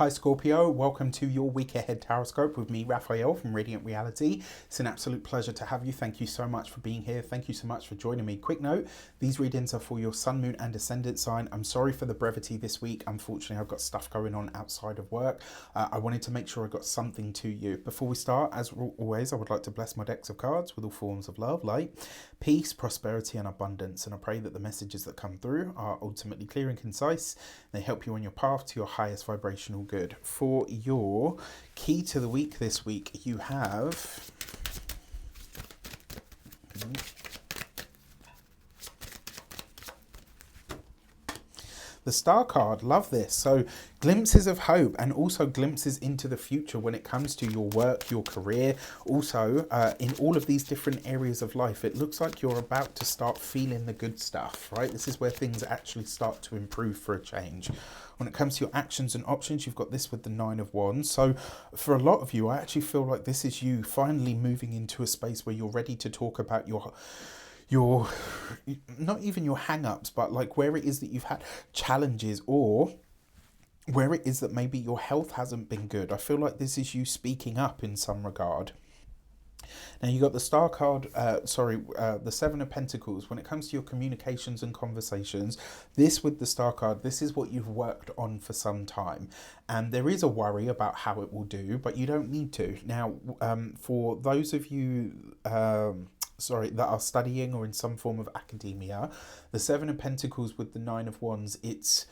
Hi Scorpio, welcome to your week ahead Taroscope with me, Raphael from Reydiant Reality. It's an absolute pleasure to have you. Thank you so much for being here. Thank you so much for joining me. Quick note, these readings are for your sun, moon and ascendant sign. I'm sorry for the brevity this week. Unfortunately, I've got stuff going on outside of work. I wanted to make sure I got something to you. Before we start, as always, I would like to bless my decks of cards with all forms of love, light, peace, prosperity and abundance. And I pray that the messages that come through are ultimately clear and concise. They help you on your path to your highest vibrational good. For your key to the week this week, you have the Star card. Love this. So glimpses of hope and also glimpses into the future when it comes to your work, your career. Also, in all of these different areas of life, it looks like you're about to start feeling the good stuff, right? This is where things actually start to improve for a change. When it comes to your actions and options, you've got this with the Nine of Wands. So for a lot of you, I actually feel like this is you finally moving into a space where you're ready to talk about your not even your hang-ups, but like where it is that you've had challenges, or where it is that maybe your health hasn't been good. I feel like this is you speaking up in some regard. Now you got the Star card, the Seven of Pentacles. When it comes to your communications and conversations, this with the Star card, this is what you've worked on for some time. And there is a worry about how it will do, but you don't need to. Now, for those of you that are studying or in some form of academia, the Seven of Pentacles with the Nine of Wands, it's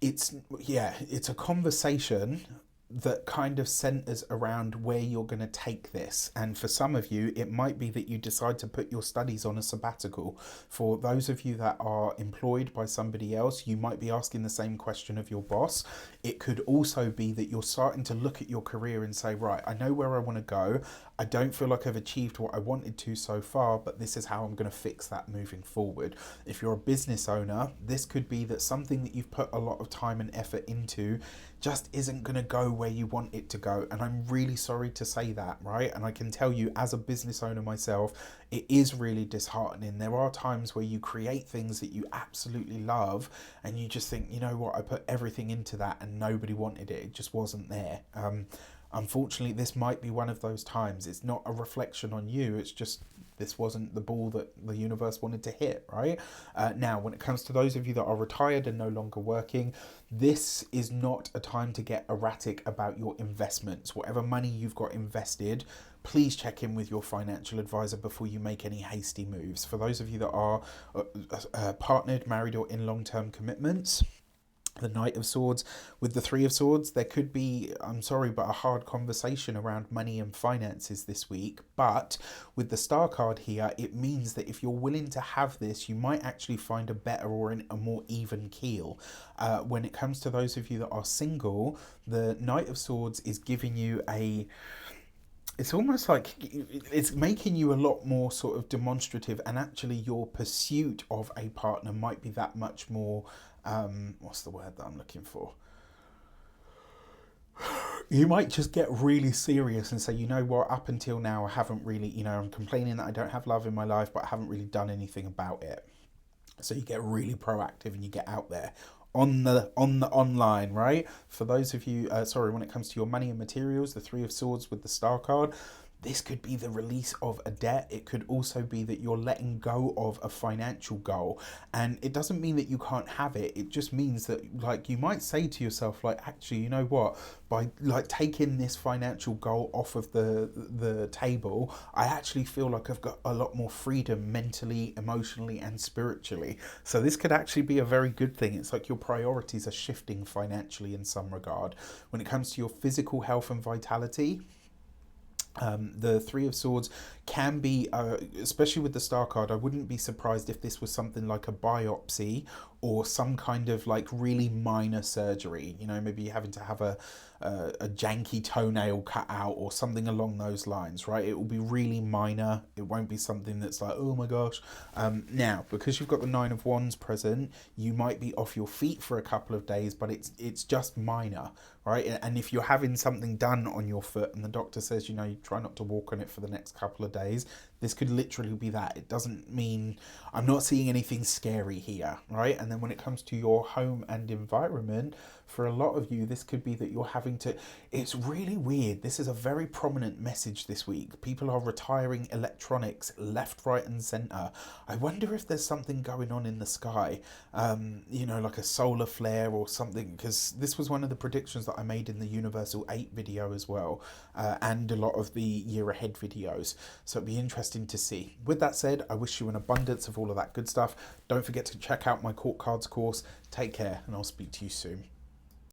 a conversation that kind of centers around where you're going to take this. And for some of you, it might be that you decide to put your studies on a sabbatical. For those of you that are employed by somebody else, you might be asking the same question of your boss. It could also be that you're starting to look at your career and say, right, I know where I want to go. I don't feel like I've achieved what I wanted to so far, but this is how I'm going to fix that moving forward. If you're a business owner, this could be that something that you've put a lot of time and effort into just isn't going to go where you want it to go. And I'm really sorry to say that, right? And I can tell you as a business owner myself, it is really disheartening. There are times where you create things that you absolutely love and you just think, you know what, I put everything into that and nobody wanted it. It just wasn't there. Unfortunately, this might be one of those times. It's not a reflection on you. It's just this wasn't the ball that the universe wanted to hit, right? Now, when it comes to those of you that are retired and no longer working, this is not a time to get erratic about your investments. Whatever money you've got invested, please check in with your financial advisor before you make any hasty moves. For those of you that are partnered, married, or in long-term commitments, the Knight of Swords with the Three of Swords, there could be, I'm sorry, but a hard conversation around money and finances this week. But with the Star card here, it means that if you're willing to have this, you might actually find a better or a more even keel. When it comes to those of you that are single, the Knight of Swords is giving you it's almost like it's making you a lot more sort of demonstrative, and actually your pursuit of a partner might be that much more, what's the word that I'm looking for? You might just get really serious and say, you know what, up until now I haven't really, I'm complaining that I don't have love in my life, but I haven't really done anything about it. So you get really proactive and you get out there on the online, right? For those of you, when it comes to your money and materials, the Three of Swords with the Star card, this could be the release of a debt. It could also be that you're letting go of a financial goal. And it doesn't mean that you can't have it. It just means that, like, you might say to yourself, like, actually, you know what? By like taking this financial goal off of the table, I actually feel like I've got a lot more freedom mentally, emotionally, and spiritually. So this could actually be a very good thing. It's like your priorities are shifting financially in some regard. When it comes to your physical health and vitality, the Three of Swords can be, especially with the Star card, I wouldn't be surprised if this was something like a biopsy or some kind of like really minor surgery. Maybe you're having to have a janky toenail cut out or something along those lines, right? It will be really minor. It won't be something that's like, oh my gosh. Now, because you've got the Nine of Wands present, you might be off your feet for a couple of days, but it's just minor, right? And if you're having something done on your foot and the doctor says, you try not to walk on it for the next couple of days, This could literally be that. It doesn't mean, I'm not seeing anything scary here, right? And then when it comes to your home and environment, for a lot of you, this could be that you're having to, it's really weird. This is a very prominent message this week. People are retiring electronics left, right, and center. I wonder if there's something going on in the sky, you know, like a solar flare or something, because this was one of the predictions that I made in the Universal 8 video as well, and a lot of the year ahead videos. So it'd be interesting to see. With that said, I wish you an abundance of all of that good stuff. Don't forget to check out my Court Cards course. Take care, and I'll speak to you soon.